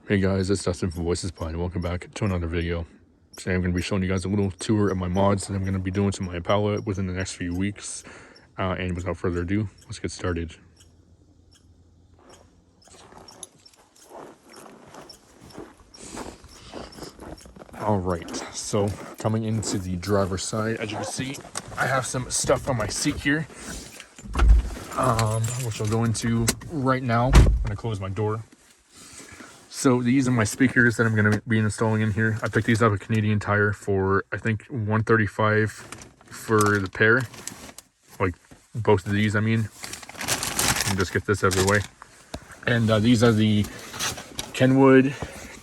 Hey guys, it's Dustin from Voices Pine, and welcome back to another video. Today I'm going to be showing you guys a little tour of my mods that I'm going to be doing to my Impala within the next few weeks. And without further ado, let's get started. Alright, so coming into the driver's side, as you can see, I have some stuff on my seat here, which I'll go into right now. I'm going to close my door. So these are my speakers that I'm going to be installing in here. I picked these up at Canadian Tire for, I think, $135 for the pair. Like, both of these, I mean. And just get this out of the way. And these are the Kenwood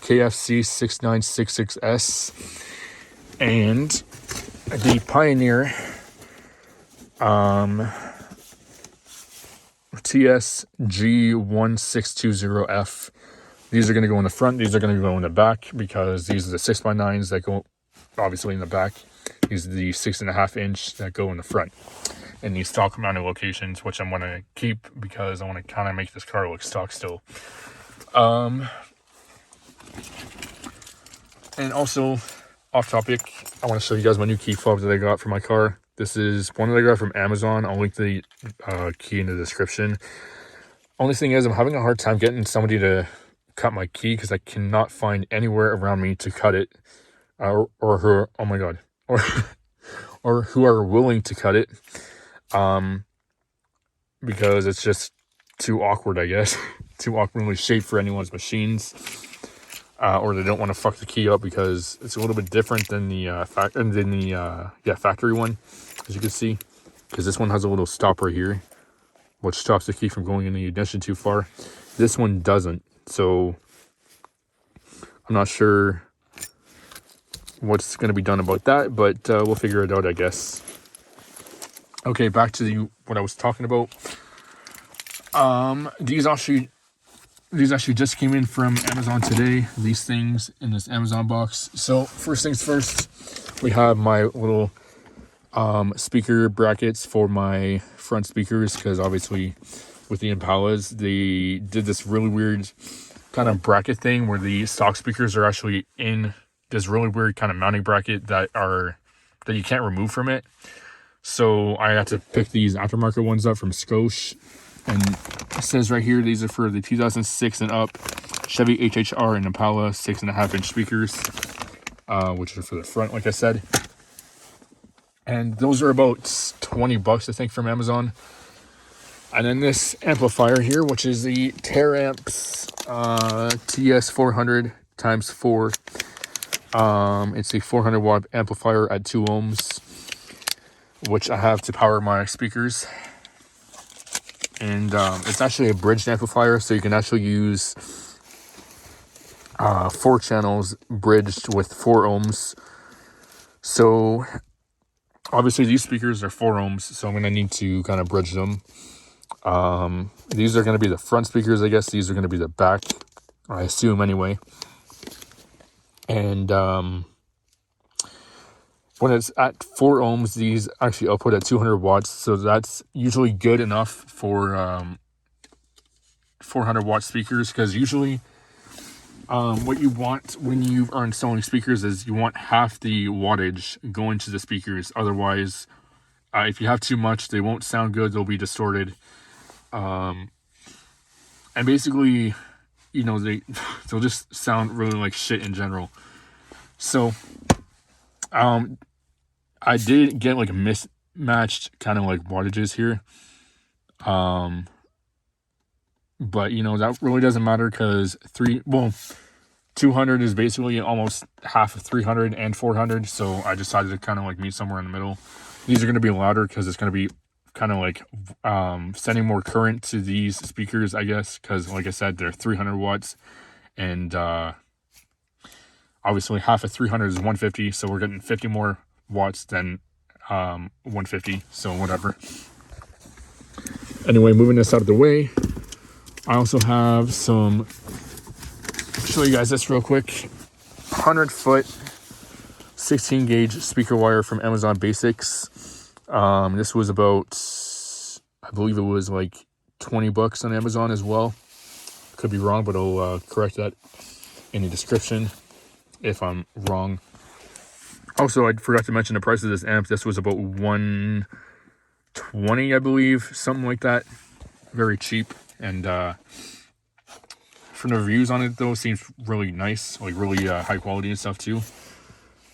KFC 6966S. And the Pioneer TSG1620F. These are going to go in the front. These are going to go in the back because these are the 6x9s that go obviously in the back. These are the 6.5 inch that go in the front. In these stock mounted locations, which I'm going to keep because I want to kind of make this car look stock still. And also, off topic, I want to show you guys my new key fobs that I got for my car. This is one that I got from Amazon. I'll link the key in the description. Only thing is, I'm having a hard time getting somebody to cut my key because I cannot find anywhere around me to cut it, or who, oh my god, or who are willing to cut it, because it's just too awkward, I guess. Too awkwardly shaped for anyone's machines, or they don't want to fuck the key up because it's a little bit different than the factory one, as you can see, because this one has a little stopper here which stops the key from going in the ignition too far. This one doesn't. So I'm not sure what's going to be done about that, but we'll figure it out, I guess. Okay, back to what I was talking about. These actually just came in from Amazon today. These things in this Amazon box. So first things first, we have my little speaker brackets for my front speakers, because obviously with the Impalas, they did this really weird kind of bracket thing where the stock speakers are actually in this really weird kind of mounting bracket that you can't remove from it. So I had to pick these aftermarket ones up from Scotia, and it says right here these are for the 2006 and up Chevy HHR and Impala 6.5 inch speakers, which are for the front, like I said. And those are about $20, I think, from Amazon. And then this amplifier here, which is the Teramps TS400 x 4. It's a 400 watt amplifier at 2 ohms, which I have to power my speakers. And it's actually a bridged amplifier, so you can actually use 4 channels bridged with 4 ohms. So obviously these speakers are 4 ohms, so I'm going to need to kind of bridge them. These are going to be the front speakers, I guess. These are going to be the back, I assume anyway. And when it's at 4 ohms, these actually output at 200 watts. So that's usually good enough for 400 watt speakers, because usually what you want when you are installing speakers is you want half the wattage going to the speakers. Otherwise, if you have too much, they won't sound good. They'll be distorted. And basically, you know, they'll just sound really like shit in general. So, I did get like a mismatched kind of like wattages here. But you know, that really doesn't matter, because 200 is basically almost half of 300 and 400. So I decided to kind of like meet somewhere in the middle. These are going to be louder because it's going to be kind of like sending more current to these speakers, I guess, because like I said, they're 300 watts, and obviously half of 300 is 150, so we're getting 50 more watts than 150, so whatever. Anyway, moving this out of the way, I also have some, I'll show you guys this real quick, 100-foot 16 gauge speaker wire from Amazon Basics. This was about, I believe it was like $20 on Amazon as well. Could be wrong, but I'll correct that. in the description if I'm wrong. Also, I forgot to mention the price of this amp. This was about $120, I believe, something like that. Very cheap. And from the reviews on it, though, it seems really nice, like really high quality and stuff too.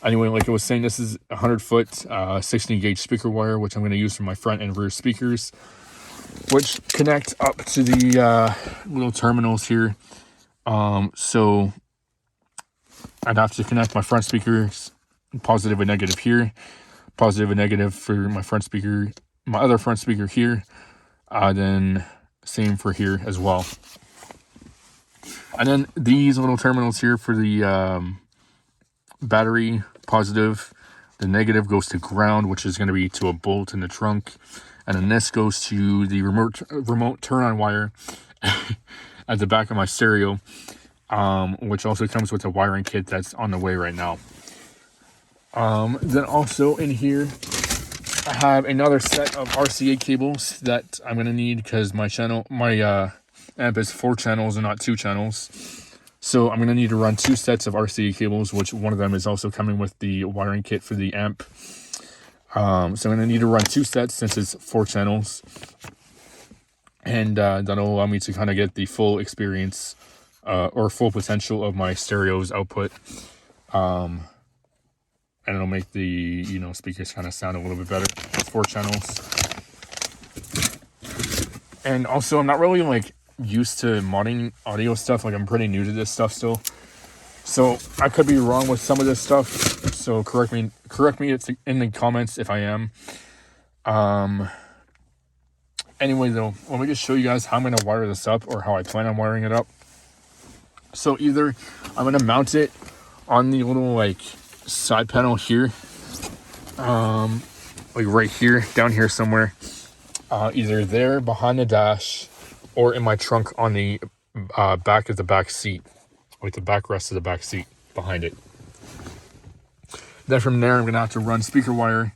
Anyway, like I was saying, this is a 100-foot 16 gauge speaker wire, which I'm going to use for my front and rear speakers, which connect up to the little terminals here. So I'd have to connect my front speakers, positive and negative here, positive and negative for my front speaker, my other front speaker here, then same for here as well. And then these little terminals here for the battery, positive, the negative goes to ground, which is going to be to a bolt in the trunk, and then this goes to the remote turn on wire at the back of my stereo, which also comes with a wiring kit that's on the way right now. Then also in here I have another set of RCA cables that I'm going to need because my amp is 4 channels and not 2 channels. So I'm going to need to run 2 sets of RCA cables, which one of them is also coming with the wiring kit for the amp. So I'm going to need to run 2 sets since it's 4 channels. And that'll allow me to kind of get the full experience or full potential of my stereo's output. And it'll make the, speakers kind of sound a little bit better with 4 channels. And also, I'm not really used to modding audio stuff. I'm pretty new to this stuff still, so I could be wrong with some of this stuff, so correct me in the comments if I am. Anyway though, let me just show you guys how I'm going to wire this up, or how I plan on wiring it up. So either I'm going to mount it on the little side panel here, right here, down here somewhere, either there behind the dash or in my trunk on the back of the back seat, like the backrest of the back seat behind it. Then from there, I'm going to have to run speaker wire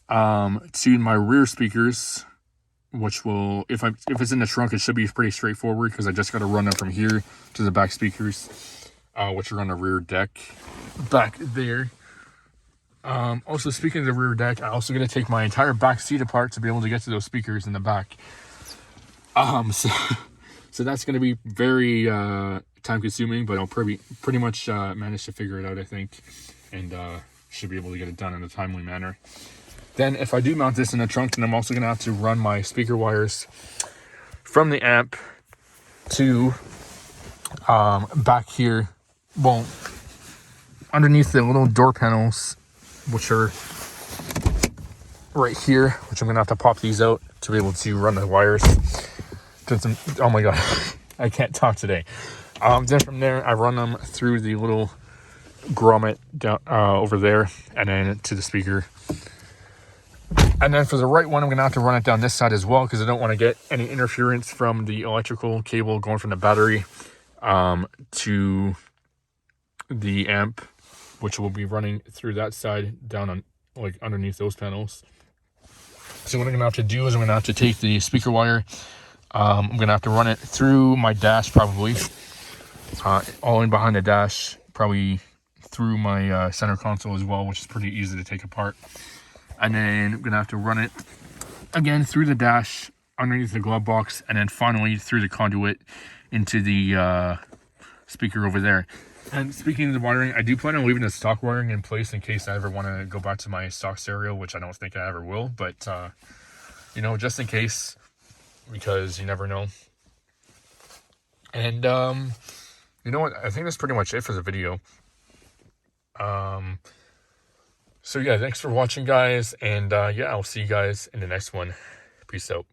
to my rear speakers, which will, if it's in the trunk, it should be pretty straightforward because I just got to run them from here to the back speakers, which are on the rear deck back there. Also, speaking of the rear deck, I'm also going to take my entire back seat apart to be able to get to those speakers in the back. So that's going to be very time consuming, but I'll pretty much manage to figure it out, I think, and should be able to get it done in a timely manner. Then if I do mount this in the trunk, then I'm also going to have to run my speaker wires from the amp to back here, well, underneath the little door panels, which are right here, which I'm going to have to pop these out to be able to run the wires. Oh my god, I can't talk today. Then from there, I run them through the little grommet down over there, and then to the speaker. And then for the right one, I'm gonna have to run it down this side as well because I don't want to get any interference from the electrical cable going from the battery to the amp, which will be running through that side down on underneath those panels. So what I'm gonna have to do is I'm gonna have to take the speaker wire. I'm going to have to run it through my dash probably, all in behind the dash, probably through my center console as well, which is pretty easy to take apart. And then I'm going to have to run it again through the dash, underneath the glove box, and then finally through the conduit into the speaker over there. And speaking of the wiring, I do plan on leaving the stock wiring in place in case I ever want to go back to my stock stereo, which I don't think I ever will, but, just in case, because you never know. And you know what, I think that's pretty much it for the video. So yeah, thanks for watching, guys, and yeah, I'll see you guys in the next one. Peace out.